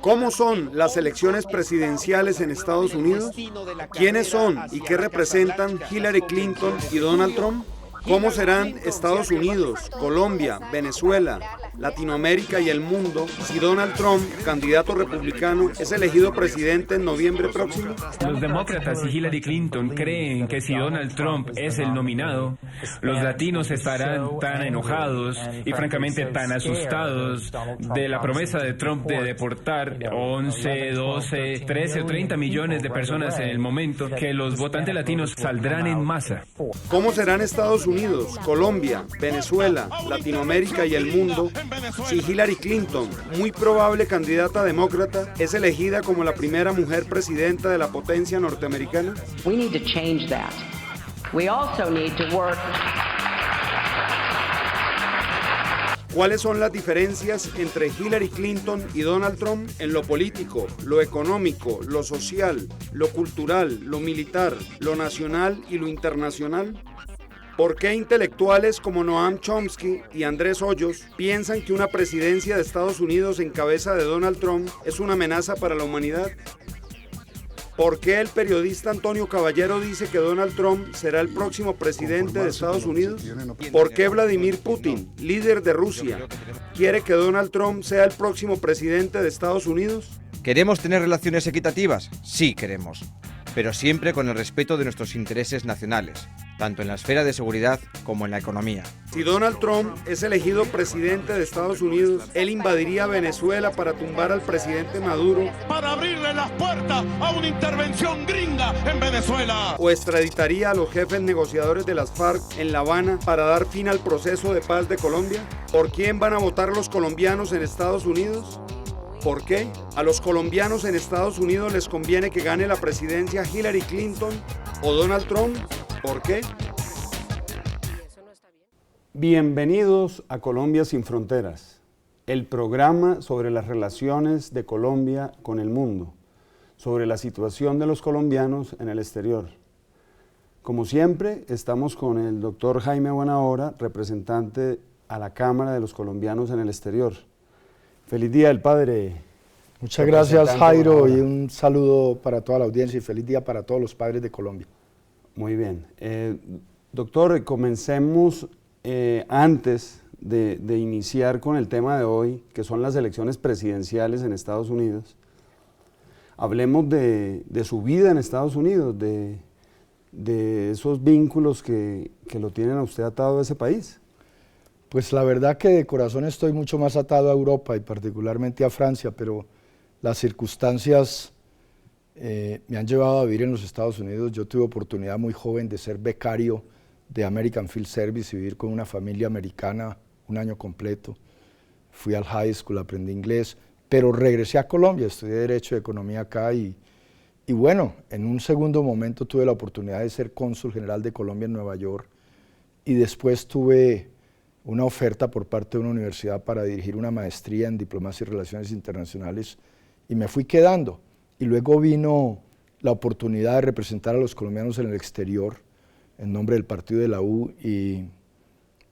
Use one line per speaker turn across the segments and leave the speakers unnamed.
¿Cómo son las elecciones presidenciales en Estados Unidos? ¿Quiénes son y qué representan Hillary Clinton y Donald Trump? ¿Cómo serán Estados Unidos, Colombia, Venezuela, Latinoamérica y el mundo si Donald Trump, candidato republicano, es elegido presidente en noviembre próximo?
Los demócratas y Hillary Clinton creen que si Donald Trump es el nominado, los latinos estarán tan enojados y francamente tan asustados de la promesa de Trump de deportar 11, 12, 13 o 30 millones de personas en el momento que los votantes latinos saldrán en masa.
¿Cómo serán Estados Unidos, Colombia, Venezuela, Latinoamérica y el mundo si Hillary Clinton, muy probable candidata demócrata, es elegida como la primera mujer presidenta de la potencia norteamericana?
We need to change that. We also need to work.
¿Cuáles son las diferencias entre Hillary Clinton y Donald Trump en lo político, lo económico, lo social, lo cultural, lo militar, lo nacional y lo internacional? ¿Por qué intelectuales como Noam Chomsky y Andrés Hoyos piensan que una presidencia de Estados Unidos en cabeza de Donald Trump es una amenaza para la humanidad? ¿Por qué el periodista Antonio Caballero dice que Donald Trump será el próximo presidente de Estados Unidos? ¿Por qué Vladimir Putin, líder de Rusia, quiere que Donald Trump sea el próximo presidente de Estados Unidos?
¿Queremos tener relaciones equitativas? Sí queremos, pero siempre con el respeto de nuestros intereses nacionales, tanto en la esfera de seguridad como en la economía.
Si Donald Trump es elegido presidente de Estados Unidos, él invadiría Venezuela para tumbar al presidente Maduro,
para abrirle las puertas a una intervención gringa en Venezuela,
o extraditaría a los jefes negociadores de las FARC en La Habana para dar fin al proceso de paz de Colombia. ¿Por quién van a votar los colombianos en Estados Unidos? ¿Por qué? ¿A los colombianos en Estados Unidos les conviene que gane la presidencia Hillary Clinton o Donald Trump? ¿Por qué? Bienvenidos a Colombia sin Fronteras, el programa sobre las relaciones de Colombia con el mundo, sobre la situación de los colombianos en el exterior. Como siempre, estamos con el doctor Jaime Buenahora, representante a la Cámara de los Colombianos en el exterior. Feliz Día del Padre.
Muchas gracias, Jairo, y un saludo para toda la audiencia y feliz día para todos los padres de Colombia.
Muy bien. Doctor, comencemos antes de iniciar con el tema de hoy, que son las elecciones presidenciales en Estados Unidos. Hablemos de su vida en Estados Unidos, de esos vínculos que lo tienen a usted atado a ese país.
Pues la verdad que de corazón estoy mucho más atado a Europa y particularmente a Francia, pero las circunstancias me han llevado a vivir en los Estados Unidos. Yo tuve oportunidad muy joven de ser becario de American Field Service y vivir con una familia americana un año completo. Fui al high school, aprendí inglés, pero regresé a Colombia, estudié Derecho y Economía acá y bueno, en un segundo momento tuve la oportunidad de ser cónsul general de Colombia en Nueva York y después tuve una oferta por parte de una universidad para dirigir una maestría en Diplomacia y Relaciones Internacionales y me fui quedando. Y luego vino la oportunidad de representar a los colombianos en el exterior en nombre del partido de la U y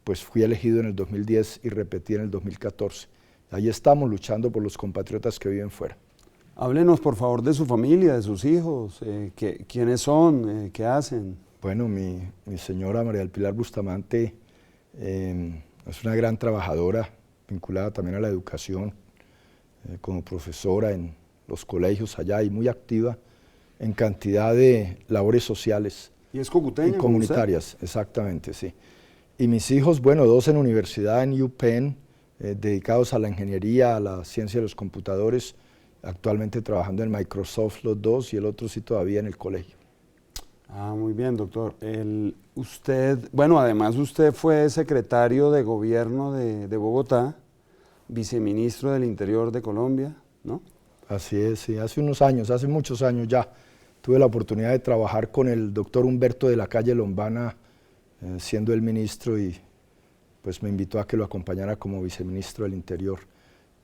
pues fui elegido en el 2010 y repetí en el 2014. Ahí estamos luchando por los compatriotas que viven fuera.
Háblenos por favor de su familia, de sus hijos, quiénes son, qué hacen.
Bueno, mi señora María del Pilar Bustamante es una gran trabajadora, vinculada también a la educación, como profesora en los colegios allá y muy activa en cantidad de labores sociales.
¿Y es cocuteña?
Y comunitarias, exactamente, sí. Y mis hijos, bueno, dos en universidad en UPenn, dedicados a la ingeniería, a la ciencia de los computadores, actualmente trabajando en Microsoft los dos y el otro sí todavía en el colegio.
Ah, muy bien, doctor. Además usted fue secretario de gobierno de Bogotá, viceministro del Interior de Colombia, ¿no?
Así es, sí, hace unos años, hace muchos años ya, tuve la oportunidad de trabajar con el doctor Humberto de la Calle Lombana, siendo el ministro, y pues me invitó a que lo acompañara como viceministro del Interior.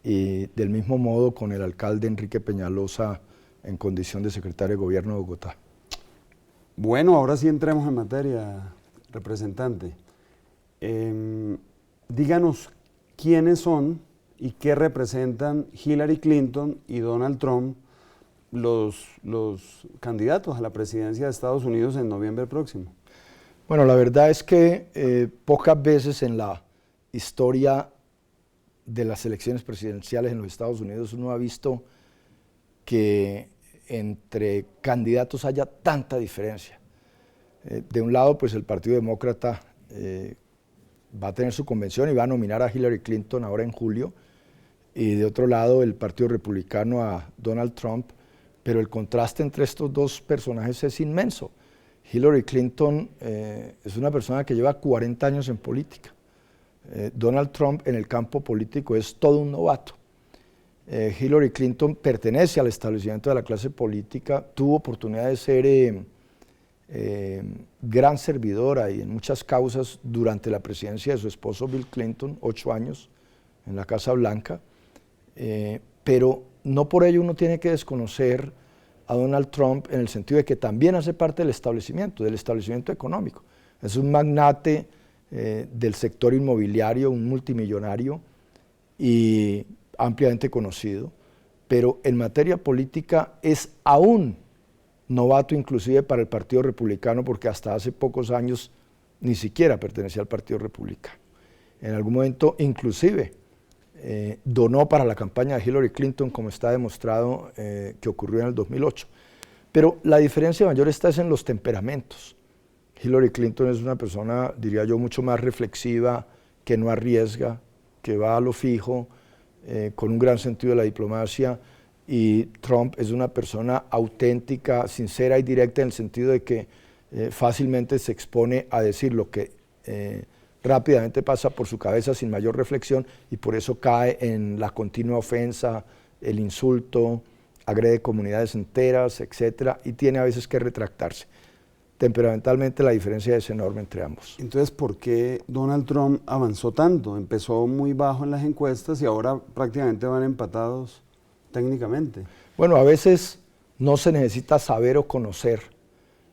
Y del mismo modo con el alcalde Enrique Peñalosa en condición de secretario de gobierno de Bogotá.
Bueno, ahora sí entremos en materia, representante. Díganos quiénes son y qué representan Hillary Clinton y Donald Trump, los candidatos a la presidencia de Estados Unidos en noviembre próximo?
Bueno, la verdad es que pocas veces en la historia de las elecciones presidenciales en los Estados Unidos uno ha visto que entre candidatos haya tanta diferencia. De un lado, pues el Partido Demócrata va a tener su convención y va a nominar a Hillary Clinton ahora en julio, y de otro lado el Partido Republicano a Donald Trump, pero el contraste entre estos dos personajes es inmenso. Hillary Clinton es una persona que lleva 40 años en política. Donald Trump en el campo político es todo un novato. Hillary Clinton pertenece al establecimiento de la clase política, tuvo oportunidad de ser gran servidora y en muchas causas durante la presidencia de su esposo Bill Clinton, 8 años en la Casa Blanca, pero no por ello uno tiene que desconocer a Donald Trump en el sentido de que también hace parte del establecimiento económico. Es un magnate del sector inmobiliario, un multimillonario y ampliamente conocido, pero en materia política es aún novato inclusive para el Partido Republicano, porque hasta hace pocos años ni siquiera pertenecía al Partido Republicano. En algún momento inclusive donó para la campaña de Hillary Clinton, como está demostrado que ocurrió en el 2008. Pero la diferencia mayor está en los temperamentos. Hillary Clinton es una persona, diría yo, mucho más reflexiva, que no arriesga, que va a lo fijo, con un gran sentido de la diplomacia, y Trump es una persona auténtica, sincera y directa en el sentido de que fácilmente se expone a decir lo que rápidamente pasa por su cabeza sin mayor reflexión, y por eso cae en la continua ofensa, el insulto, agrede comunidades enteras, etcétera, y tiene a veces que retractarse. Temperamentalmente la diferencia es enorme entre ambos.
Entonces, ¿por qué Donald Trump avanzó tanto? Empezó muy bajo en las encuestas y ahora prácticamente van empatados técnicamente.
Bueno, a veces no se necesita saber o conocer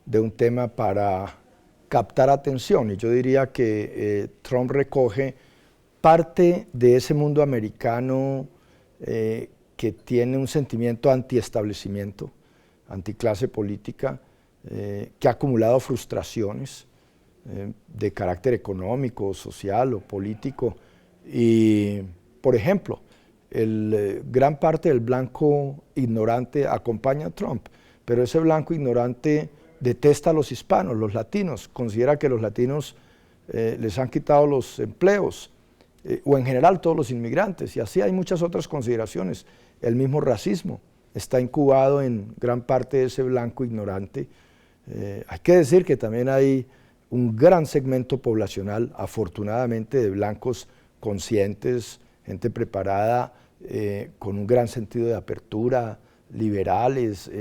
de un tema para captar atención, y yo diría que Trump recoge parte de ese mundo americano que tiene un sentimiento antiestablecimiento, anticlase política, que ha acumulado frustraciones de carácter económico, social o político, y por ejemplo, gran parte del blanco ignorante acompaña a Trump, pero ese blanco ignorante detesta a los hispanos, los latinos, considera que los latinos les han quitado los empleos, o en general todos los inmigrantes, y así hay muchas otras consideraciones. El mismo racismo está incubado en gran parte de ese blanco ignorante. Hay que decir que también hay un gran segmento poblacional, afortunadamente, de blancos conscientes, gente preparada, con un gran sentido de apertura, liberales,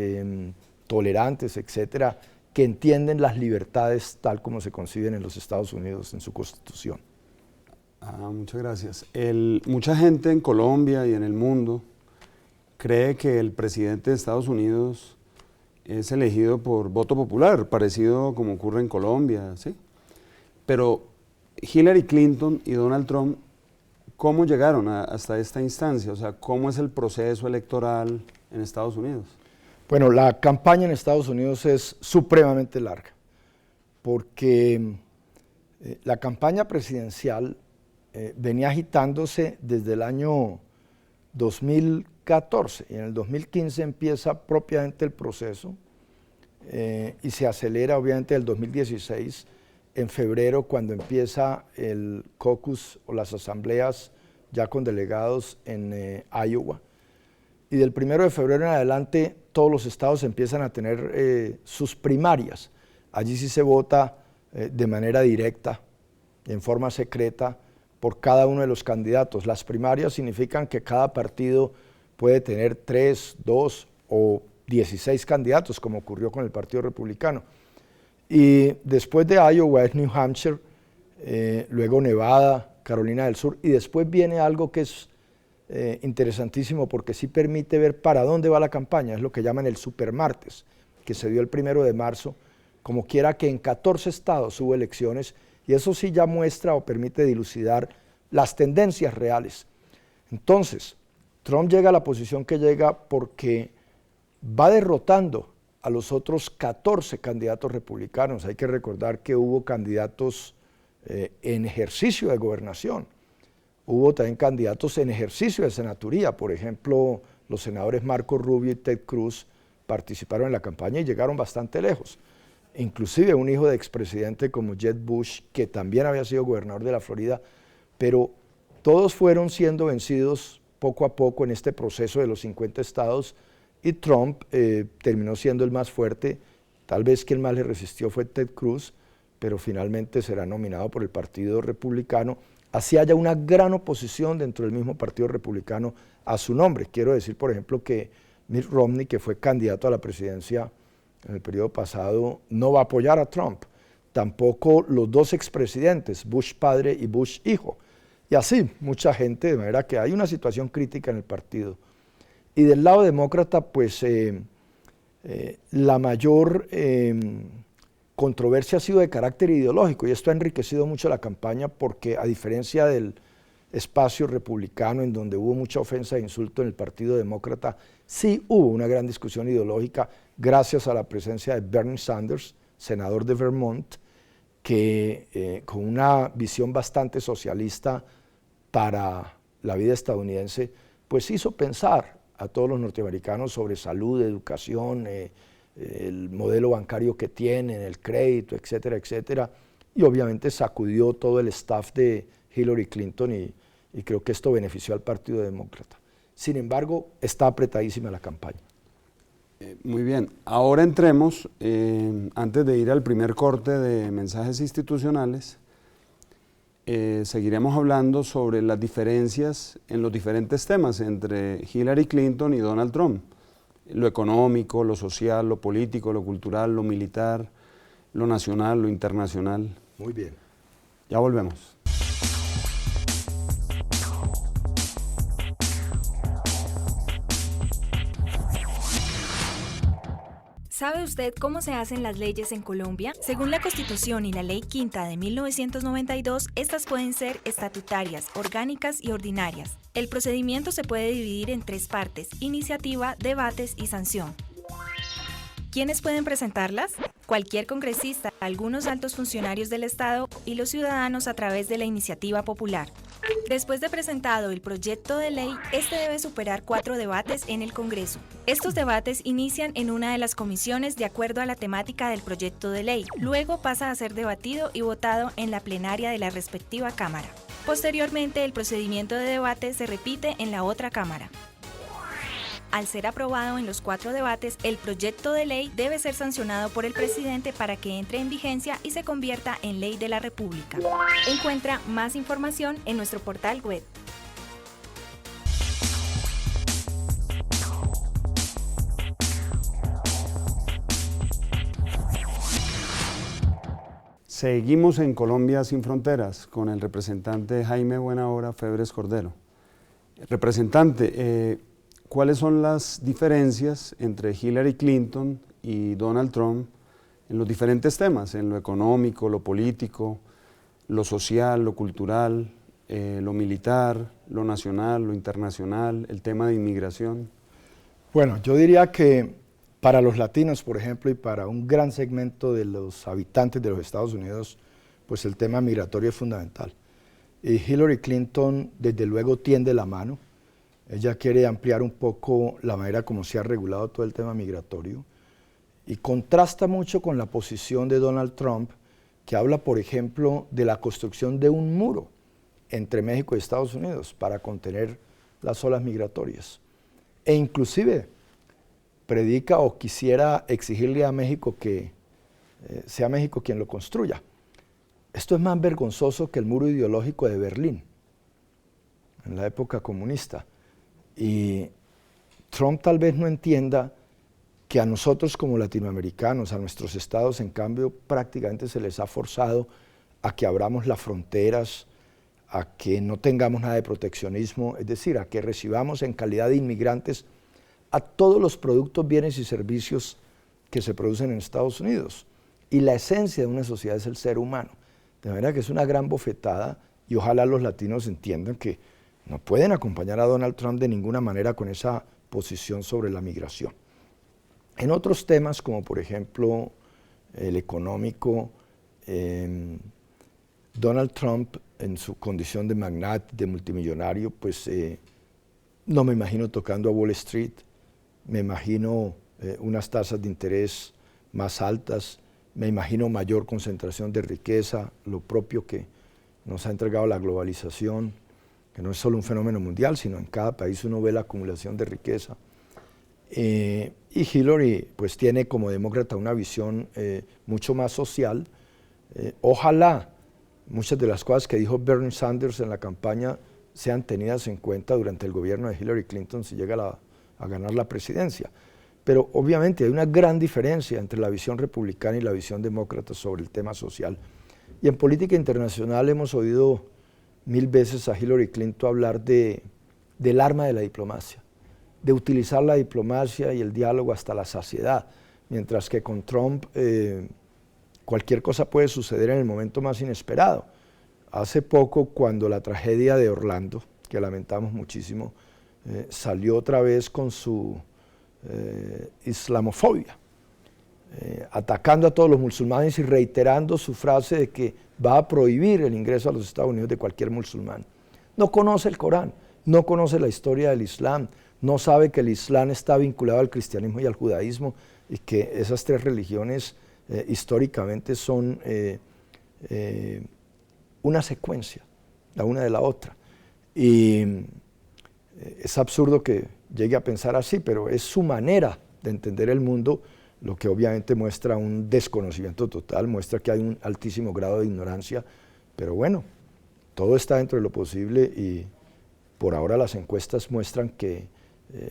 tolerantes, etcétera, que entienden las libertades tal como se conciben en los Estados Unidos en su Constitución.
Muchas gracias. Mucha gente en Colombia y en el mundo cree que el presidente de Estados Unidos es elegido por voto popular, parecido como ocurre en Colombia, ¿sí? Pero Hillary Clinton y Donald Trump, ¿cómo llegaron hasta esta instancia? O sea, ¿cómo es el proceso electoral en Estados Unidos?
Bueno, la campaña en Estados Unidos es supremamente larga, porque la campaña presidencial venía agitándose desde el año 2014, y en el 2015 empieza propiamente el proceso, y se acelera obviamente el 2016, en febrero, cuando empieza el caucus o las asambleas ya con delegados en Iowa. Y del 1 de febrero en adelante todos los estados empiezan a tener sus primarias. Allí sí se vota de manera directa, en forma secreta, por cada uno de los candidatos. Las primarias significan que cada partido puede tener 3, 2 o 16 candidatos, como ocurrió con el Partido Republicano. Y después de Iowa es New Hampshire, luego Nevada, Carolina del Sur, y después viene algo que es interesantísimo porque sí permite ver para dónde va la campaña, es lo que llaman el supermartes, que se dio el 1 de marzo, como quiera que en 14 estados hubo elecciones, y eso sí ya muestra o permite dilucidar las tendencias reales. Entonces, Trump llega a la posición que llega porque va derrotando a los otros 14 candidatos republicanos. Hay que recordar que hubo candidatos en ejercicio de gobernación, hubo también candidatos en ejercicio de senaturía. Por ejemplo, los senadores Marco Rubio y Ted Cruz participaron en la campaña y llegaron bastante lejos. Inclusive un hijo de expresidente como Jeb Bush, que también había sido gobernador de la Florida, pero todos fueron siendo vencidos poco a poco en este proceso de los 50 estados, y Trump terminó siendo el más fuerte. Tal vez quien más le resistió fue Ted Cruz, pero finalmente será nominado por el Partido Republicano. Así haya una gran oposición dentro del mismo Partido Republicano a su nombre. Quiero decir, por ejemplo, que Mitt Romney, que fue candidato a la presidencia en el periodo pasado, no va a apoyar a Trump. Tampoco los dos expresidentes, Bush padre y Bush hijo. Y así, mucha gente, de manera que hay una situación crítica en el partido. Y del lado demócrata, pues la mayor controversia ha sido de carácter ideológico, y esto ha enriquecido mucho la campaña porque, a diferencia del espacio republicano en donde hubo mucha ofensa e insulto, en el Partido Demócrata sí hubo una gran discusión ideológica gracias a la presencia de Bernie Sanders, senador de Vermont, que con una visión bastante socialista para la vida estadounidense, pues hizo pensar a todos los norteamericanos sobre salud, educación, el modelo bancario que tienen, el crédito, etcétera, etcétera, y obviamente sacudió todo el staff de Hillary Clinton, y creo que esto benefició al Partido Demócrata. Sin embargo, está apretadísima la campaña.
Muy bien, ahora entremos, antes de ir al primer corte de mensajes institucionales, seguiremos hablando sobre las diferencias en los diferentes temas entre Hillary Clinton y Donald Trump. Lo económico, lo social, lo político, lo cultural, lo militar, lo nacional, lo internacional.
Muy bien.
Ya volvemos.
¿Sabe usted cómo se hacen las leyes en Colombia? Según la Constitución y la Ley Quinta de 1992, estas pueden ser estatutarias, orgánicas y ordinarias. El procedimiento se puede dividir en 3 partes: iniciativa, debates y sanción. ¿Quiénes pueden presentarlas? Cualquier congresista, algunos altos funcionarios del Estado y los ciudadanos a través de la iniciativa popular. Después de presentado el proyecto de ley, este debe superar 4 debates en el Congreso. Estos debates inician en una de las comisiones de acuerdo a la temática del proyecto de ley. Luego pasa a ser debatido y votado en la plenaria de la respectiva Cámara. Posteriormente, el procedimiento de debate se repite en la otra Cámara. Al ser aprobado en los 4 debates, el proyecto de ley debe ser sancionado por el presidente para que entre en vigencia y se convierta en ley de la República. Encuentra más información en nuestro portal web.
Seguimos en Colombia sin Fronteras con el representante Jaime Buenahora Febres Cordero. Representante, ¿cuáles son las diferencias entre Hillary Clinton y Donald Trump en los diferentes temas, en lo económico, lo político, lo social, lo cultural, lo militar, lo nacional, lo internacional, el tema de inmigración?
Bueno, yo diría que para los latinos, por ejemplo, y para un gran segmento de los habitantes de los Estados Unidos, pues el tema migratorio es fundamental. Y Hillary Clinton, desde luego, tiende la mano. Ella quiere ampliar un poco la manera como se ha regulado todo el tema migratorio, y contrasta mucho con la posición de Donald Trump, que habla, por ejemplo, de la construcción de un muro entre México y Estados Unidos para contener las olas migratorias. E inclusive predica o quisiera exigirle a México que sea México quien lo construya. Esto es más vergonzoso que el muro ideológico de Berlín en la época comunista. Y Trump tal vez no entienda que a nosotros como latinoamericanos, a nuestros estados, en cambio, prácticamente se les ha forzado a que abramos las fronteras, a que no tengamos nada de proteccionismo, es decir, a que recibamos en calidad de inmigrantes a todos los productos, bienes y servicios que se producen en Estados Unidos. Y la esencia de una sociedad es el ser humano. De manera que es una gran bofetada, y ojalá los latinos entiendan que no pueden acompañar a Donald Trump de ninguna manera con esa posición sobre la migración. En otros temas, como por ejemplo el económico, Donald Trump, en su condición de magnate, de multimillonario, pues no me imagino tocando a Wall Street, me imagino unas tasas de interés más altas, me imagino mayor concentración de riqueza, lo propio que nos ha entregado la globalización, que no es solo un fenómeno mundial, sino en cada país uno ve la acumulación de riqueza. Y Hillary pues tiene como demócrata una visión mucho más social. Ojalá muchas de las cosas que dijo Bernie Sanders en la campaña sean tenidas en cuenta durante el gobierno de Hillary Clinton si llega a ganar la presidencia. Pero obviamente hay una gran diferencia entre la visión republicana y la visión demócrata sobre el tema social. Y en política internacional hemos oído 1000 veces a Hillary Clinton hablar del arma de la diplomacia, de utilizar la diplomacia y el diálogo hasta la saciedad, mientras que con Trump cualquier cosa puede suceder en el momento más inesperado. Hace poco, cuando la tragedia de Orlando, que lamentamos muchísimo, salió otra vez con su islamofobia, atacando a todos los musulmanes y reiterando su frase de que va a prohibir el ingreso a los Estados Unidos de cualquier musulmán. No conoce el Corán, no conoce la historia del Islam, no sabe que el Islam está vinculado al cristianismo y al judaísmo y que esas tres religiones históricamente son una secuencia, la una de la otra. Y es absurdo que llegue a pensar así, pero es su manera de entender el mundo, lo que obviamente muestra un desconocimiento total, muestra que hay un altísimo grado de ignorancia, pero bueno, todo está dentro de lo posible y por ahora las encuestas muestran que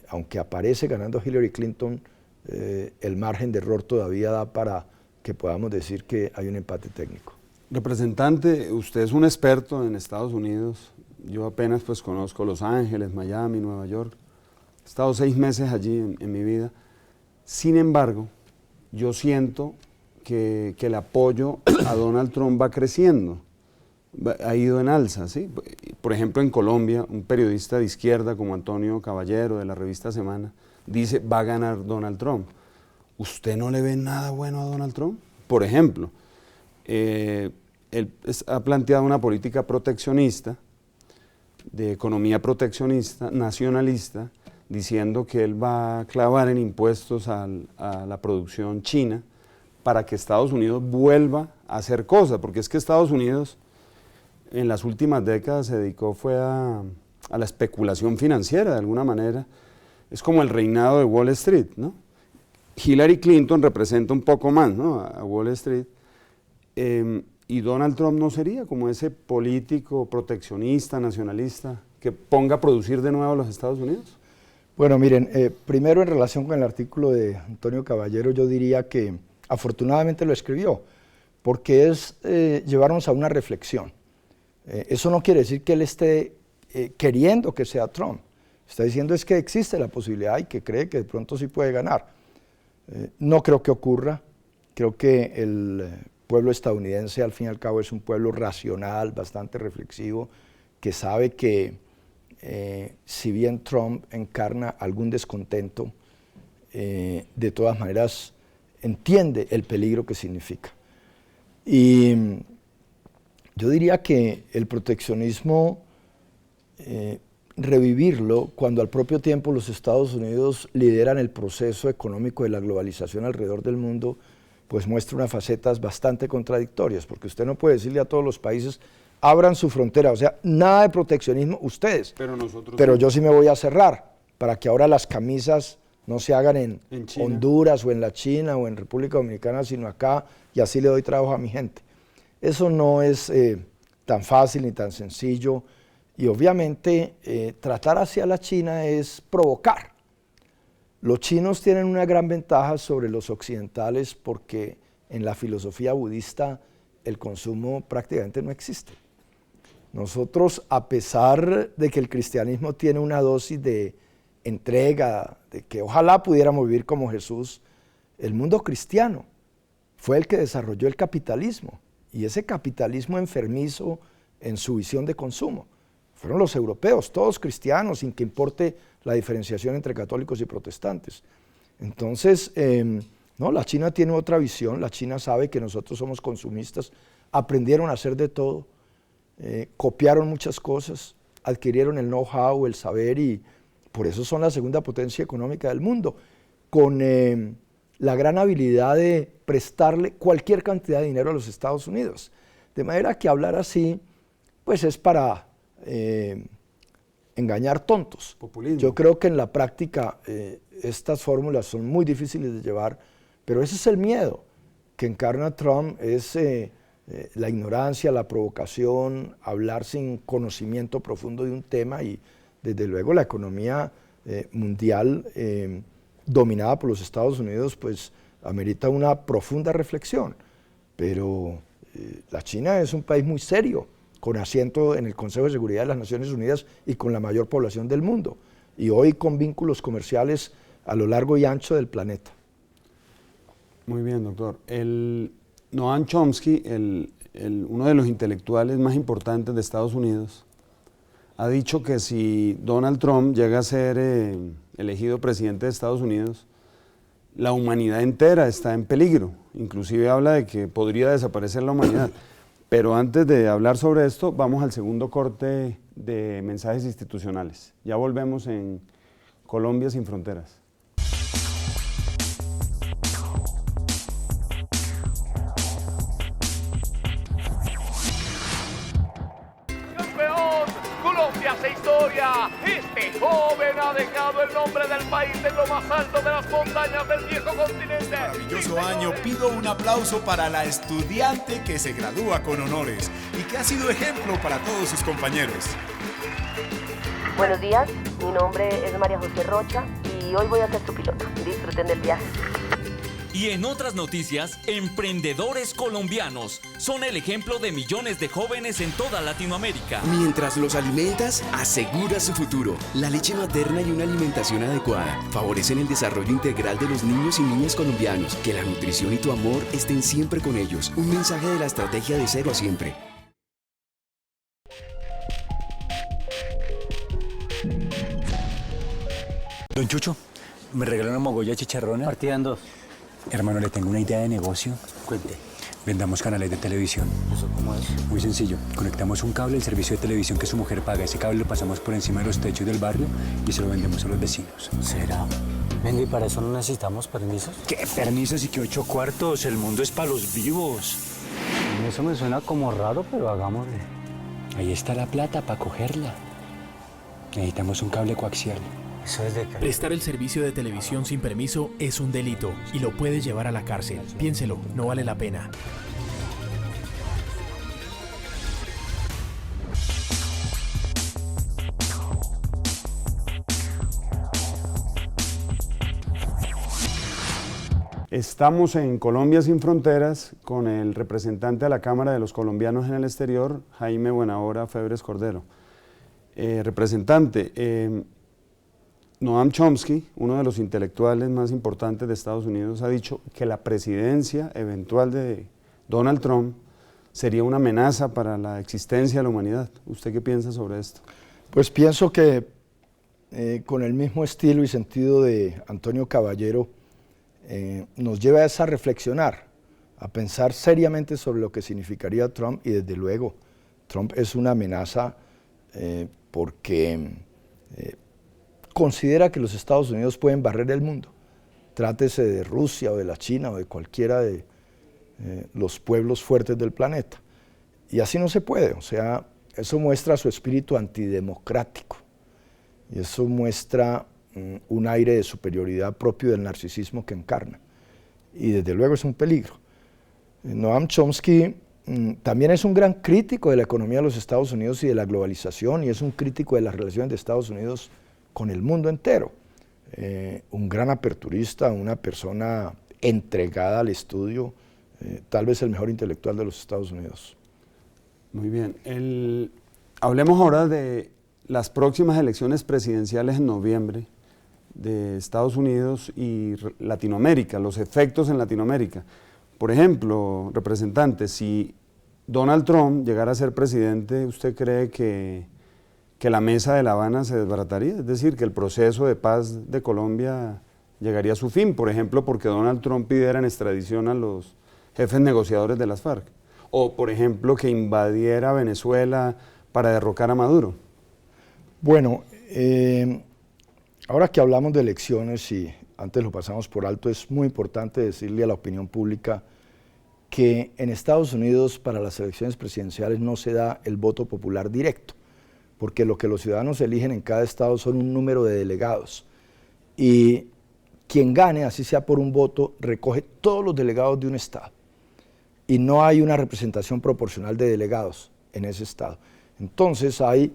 aunque aparece ganando Hillary Clinton, el margen de error todavía da para que podamos decir que hay un empate técnico.
Representante, usted es un experto en Estados Unidos, yo apenas pues conozco Los Ángeles, Miami, Nueva York, he estado 6 meses allí en mi vida, sin embargo, yo siento que el apoyo a Donald Trump va creciendo, ha ido en alza, ¿sí? Por ejemplo, en Colombia, un periodista de izquierda como Antonio Caballero de la revista Semana dice, va a ganar Donald Trump. ¿Usted no le ve nada bueno a Donald Trump? Por ejemplo, él ha planteado una política proteccionista, de economía proteccionista, nacionalista, diciendo que él va a clavar en impuestos a la producción china para que Estados Unidos vuelva a hacer cosas, porque es que Estados Unidos en las últimas décadas se dedicó fue a la especulación financiera de alguna manera, es como el reinado de Wall Street, ¿no? Hillary Clinton representa un poco más, ¿no?, a Wall Street, y Donald Trump no sería como ese político proteccionista, nacionalista, que ponga a producir de nuevo a los Estados Unidos.
Bueno, miren, primero en relación con el artículo de Antonio Caballero, yo diría que afortunadamente lo escribió, porque es llevarnos a una reflexión. Eso no quiere decir que él esté queriendo que sea Trump, está diciendo es que existe la posibilidad y que cree que de pronto sí puede ganar. No creo que ocurra, creo que el pueblo estadounidense al fin y al cabo es un pueblo racional, bastante reflexivo, que sabe que si bien Trump encarna algún descontento, de todas maneras entiende el peligro que significa. Y yo diría que el proteccionismo, revivirlo cuando al propio tiempo los Estados Unidos lideran el proceso económico de la globalización alrededor del mundo, pues muestra unas facetas bastante contradictorias, porque usted no puede decirle a todos los países, abran su frontera, o sea, nada de proteccionismo ustedes, pero yo sí me voy a cerrar, para que ahora las camisas no se hagan en Honduras o en la China o en República Dominicana, sino acá, y así le doy trabajo a mi gente. Eso no es tan fácil ni tan sencillo, y obviamente tratar hacia la China es provocar. Los chinos tienen una gran ventaja sobre los occidentales porque en la filosofía budista el consumo prácticamente no existe. Nosotros, a pesar de que el cristianismo tiene una dosis de entrega, de que ojalá pudiéramos vivir como Jesús, el mundo cristiano fue el que desarrolló el capitalismo, y ese capitalismo enfermizo en su visión de consumo fueron los europeos, todos cristianos, sin que importe la diferenciación entre católicos y protestantes. Entonces, no, la China tiene otra visión, la China sabe que nosotros somos consumistas, aprendieron a hacer de todo, copiaron muchas cosas, adquirieron el know-how, el saber, y por eso son la segunda potencia económica del mundo, con la gran habilidad de prestarle cualquier cantidad de dinero a los Estados Unidos. De manera que hablar así, pues es para engañar tontos.
Populismo.
Yo creo que en la práctica estas fórmulas son muy difíciles de llevar, pero ese es el miedo que encarna Trump, es la ignorancia, la provocación, hablar sin conocimiento profundo de un tema, y desde luego la economía mundial dominada por los Estados Unidos pues amerita una profunda reflexión, pero la China es un país muy serio, con asiento en el Consejo de Seguridad de las Naciones Unidas y con la mayor población del mundo, y hoy con vínculos comerciales a lo largo y ancho del planeta.
Muy bien, doctor. Noam Chomsky, uno de los intelectuales más importantes de Estados Unidos, ha dicho que si Donald Trump llega a ser elegido presidente de Estados Unidos, la humanidad entera está en peligro. Inclusive habla de que podría desaparecer la humanidad. Pero antes de hablar sobre esto, vamos al segundo corte de mensajes institucionales. Ya volvemos en Colombia sin fronteras.
Colombia hace historia. Este joven ha dejado el nombre del país en lo más alto de las montañas del viejo continente.
Maravilloso año. Pido un aplauso para la estudiante que se gradúa con honores y que ha sido ejemplo para todos sus compañeros.
Buenos días, mi nombre es María José Rocha y hoy voy a ser su piloto. Disfruten del viaje.
Y en otras noticias, emprendedores colombianos son el ejemplo de millones de jóvenes en toda Latinoamérica.
Mientras los alimentas, asegura su futuro. La leche materna y una alimentación adecuada favorecen el desarrollo integral de los niños y niñas colombianos. Que la nutrición y tu amor estén siempre con ellos. Un mensaje de la estrategia de Cero a Siempre.
Don Chucho, ¿me regala una mogolla de chicharrones?
Partida en dos.
Hermano, le tengo una idea de negocio.
Cuente.
Vendamos canales de televisión.
¿Eso cómo es?
Muy sencillo. Conectamos un cable al servicio de televisión que su mujer paga. Ese cable lo pasamos por encima de los techos del barrio y se lo vendemos a los vecinos.
¿Será? Venga, ¿y para eso no necesitamos permisos?
¿Qué permisos y qué 8 cuartos? El mundo es para los vivos.
Eso me suena como raro, pero hagámosle.
Ahí está la plata para cogerla. Necesitamos un cable coaxial.
Eso es de
Prestar el servicio de televisión sin permiso es un delito y lo puede llevar a la cárcel. Piénselo, no vale la pena.
Estamos en Colombia sin fronteras con el representante de la Cámara de los Colombianos en el Exterior, Jaime Buenahora Febres Cordero. Representante, Noam Chomsky, uno de los intelectuales más importantes de Estados Unidos, ha dicho que la presidencia eventual de Donald Trump sería una amenaza para la existencia de la humanidad. ¿Usted qué piensa sobre esto?
Pues pienso que con el mismo estilo y sentido de Antonio Caballero, nos lleva a reflexionar, a pensar seriamente sobre lo que significaría Trump, y desde luego Trump es una amenaza porque considera que los Estados Unidos pueden barrer el mundo, trátese de Rusia o de la China o de cualquiera de los pueblos fuertes del planeta. Y así no se puede, o sea, eso muestra su espíritu antidemocrático y eso muestra un aire de superioridad propio del narcisismo que encarna. Y desde luego es un peligro. Noam Chomsky también es un gran crítico de la economía de los Estados Unidos y de la globalización, y es un crítico de las relaciones de Estados Unidos con el mundo entero. Un gran aperturista, una persona entregada al estudio, tal vez el mejor intelectual de los Estados Unidos.
Muy bien. Hablemos ahora de las próximas elecciones presidenciales en noviembre de Estados Unidos y Latinoamérica, los efectos en Latinoamérica. Por ejemplo, representante, si Donald Trump llegara a ser presidente, ¿usted cree que que la mesa de La Habana se desbarataría, es decir, que el proceso de paz de Colombia llegaría a su fin, por ejemplo, porque Donald Trump pidiera en extradición a los jefes negociadores de las FARC, o por ejemplo que invadiera Venezuela para derrocar a Maduro?
Bueno, ahora que hablamos de elecciones y antes lo pasamos por alto, es muy importante decirle a la opinión pública que en Estados Unidos para las elecciones presidenciales no se da el voto popular directo, porque lo que los ciudadanos eligen en cada estado son un número de delegados, y quien gane, así sea por un voto, recoge todos los delegados de un estado, y no hay una representación proporcional de delegados en ese estado. Entonces hay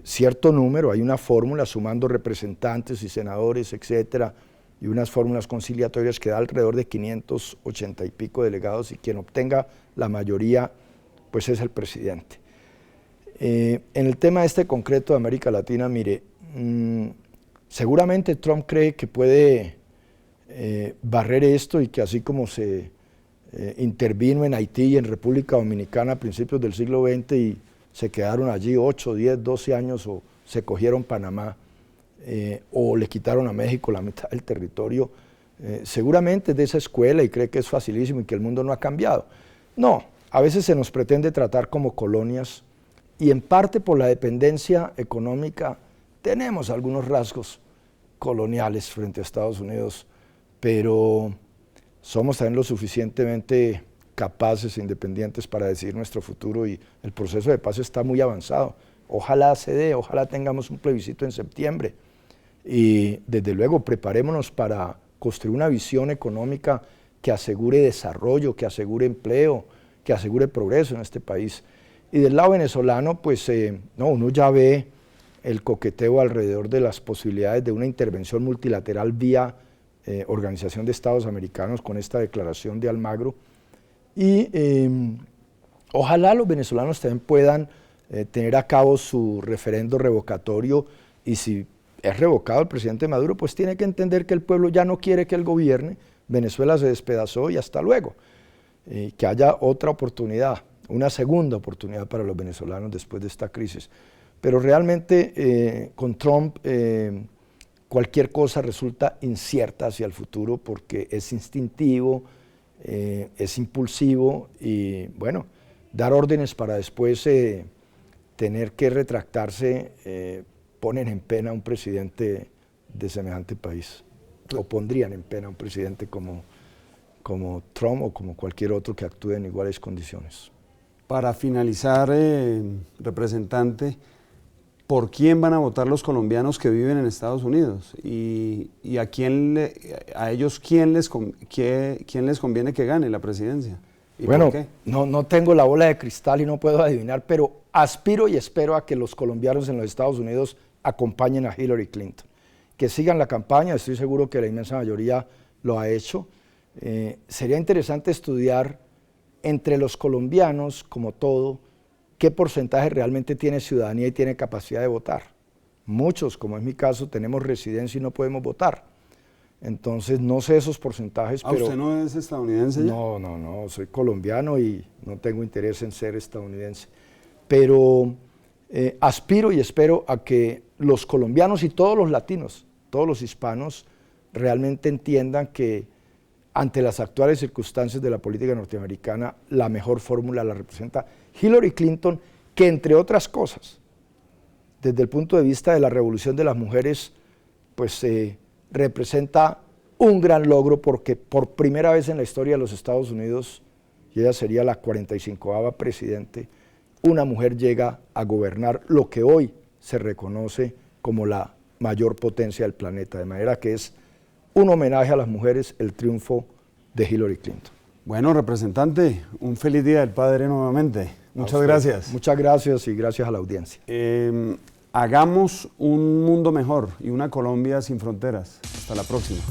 cierto número, hay una fórmula sumando representantes y senadores, etcétera, y unas fórmulas conciliatorias que da alrededor de 580 y pico delegados, y quien obtenga la mayoría pues es el presidente. En el tema este concreto de América Latina, mire, seguramente Trump cree que puede barrer esto, y que así como se intervino en Haití y en República Dominicana a principios del siglo XX y se quedaron allí 8, 10, 12 años, o se cogieron Panamá, o le quitaron a México la mitad del territorio, seguramente es de esa escuela y cree que es facilísimo y que el mundo no ha cambiado. No, a veces se nos pretende tratar como colonias, y en parte por la dependencia económica tenemos algunos rasgos coloniales frente a Estados Unidos, pero somos también lo suficientemente capaces e independientes para decidir nuestro futuro, y el proceso de paz está muy avanzado. Ojalá se dé, ojalá tengamos un plebiscito en septiembre, y desde luego preparémonos para construir una visión económica que asegure desarrollo, que asegure empleo, que asegure progreso en este país. Y del lado venezolano, pues uno ya ve el coqueteo alrededor de las posibilidades de una intervención multilateral vía Organización de Estados Americanos con esta declaración de Almagro, y ojalá los venezolanos también puedan tener a cabo su referendo revocatorio, y si es revocado el presidente Maduro, pues tiene que entender que el pueblo ya no quiere que él gobierne, Venezuela se despedazó y hasta luego, que haya otra oportunidad, una segunda oportunidad para los venezolanos después de esta crisis. Pero realmente con Trump cualquier cosa resulta incierta hacia el futuro, porque es instintivo, es impulsivo, y bueno, dar órdenes para después tener que retractarse ponen en pena a un presidente de semejante país, o pondrían en pena a un presidente como Trump o como cualquier otro que actúe en iguales condiciones.
Para finalizar, representante, ¿por quién van a votar los colombianos que viven en Estados Unidos? ¿Y a ellos quién les conviene que gane la presidencia? ¿Y
bueno,
por qué?
No tengo la bola de cristal y no puedo adivinar, pero aspiro y espero a que los colombianos en los Estados Unidos acompañen a Hillary Clinton, que sigan la campaña. Estoy seguro que la inmensa mayoría lo ha hecho. Sería interesante estudiar entre los colombianos, como todo, qué porcentaje realmente tiene ciudadanía y tiene capacidad de votar. Muchos, como es mi caso, tenemos residencia y no podemos votar. Entonces, no sé esos porcentajes, pero...
¿Usted no es estadounidense ya?
No, soy colombiano y no tengo interés en ser estadounidense. Pero aspiro y espero a que los colombianos y todos los latinos, todos los hispanos, realmente entiendan que ante las actuales circunstancias de la política norteamericana, la mejor fórmula la representa Hillary Clinton, que entre otras cosas, desde el punto de vista de la revolución de las mujeres, pues representa un gran logro, porque por primera vez en la historia de los Estados Unidos, y ella sería la 45ª presidente, una mujer llega a gobernar lo que hoy se reconoce como la mayor potencia del planeta, de manera que es un homenaje a las mujeres el triunfo de Hillary Clinton.
Bueno, representante, un feliz Día del Padre nuevamente. Muchas gracias.
Muchas gracias y gracias a la audiencia.
Hagamos un mundo mejor y una Colombia sin fronteras. Hasta la próxima.